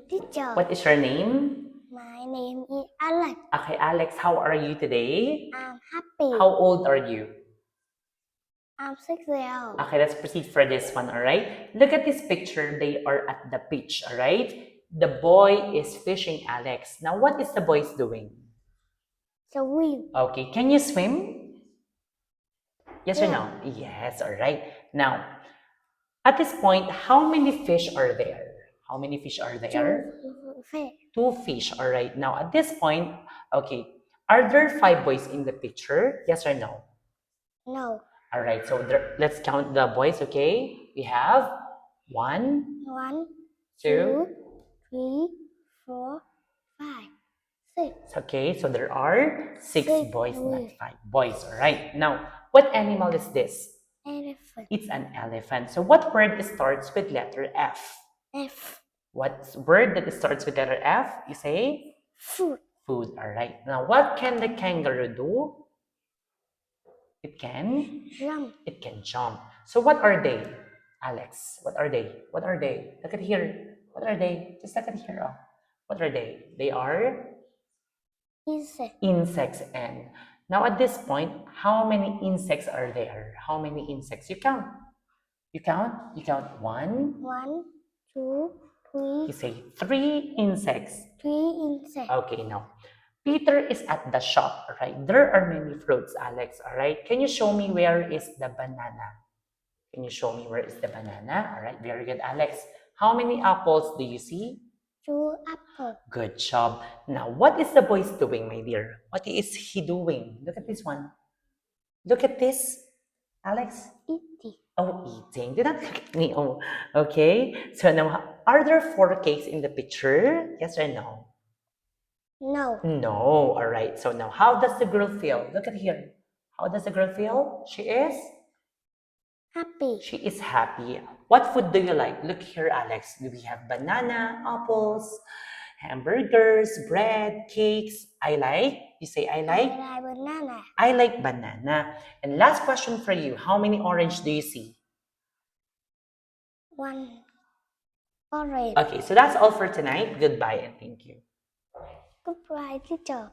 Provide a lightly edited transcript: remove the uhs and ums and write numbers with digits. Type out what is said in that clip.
teacher. What is your name? My name is Alex. Okay, Alex, how are you today? I'm happy. How old are you? I'm 6 years old. Okay, let's proceed for this one, all right? Look at this picture. They are at the beach, all right? The boy is fishing, Alex. Now, what is the boy doing? Swim. Okay, can you swim? Yes or Yeah. no? Yes, all right. Now, at this point, how many fish are there? How many fish are there? Fish. 2 fish, all right. Now, at this point, okay, are there 5 boys in the picture? Yes or no? No. All right, so let's count the boys, okay? We have 1, 1, 2, 2, 3, 4, 5, 6. okay, so there are 6 Six boys, not boys. 5 boys, all right? Now, what animal is this? Elephant. It's an elephant. So what word starts with letter F? F. What word that starts with letter F? You say? Food. Food, all right. Now, what can the kangaroo do? It can? Jump. It can jump. So what are they, Alex? What are they? What are they? Look at here. What are they? Just look at here. Oh. What are they? They are Insect. insects. And now at this point, how many insects are there? How many insects? You count. You count. You count 1. 1, 2, 3, You say 3 insects. 3 insects. Okay, now. Peter is at the shop, right? There are many fruits, Alex, all right? Can you show me where is the banana? Can you show me where is the banana? All right, very good, Alex. How many apples do you see? 2 apples. Good job. Now, what is the boy doing, my dear? What is he doing? Look at this one. Look at this, Alex. Eating. Oh, eating. Do not look at me. Oh, okay. So now, are there 4 cakes in the picture? Yes or no? No. No. All right. So now, how does the girl feel? Look at here. How does the girl feel? She is? Happy. She is happy. What food do you like? Look here, Alex. Do we have banana, apples, hamburgers, bread, cakes? I like. You say I like? I like banana. I like banana. And last question for you. How many orange do you see? 1 orange. Okay, so that's all for tonight. Goodbye and thank you. Goodbye, teacher.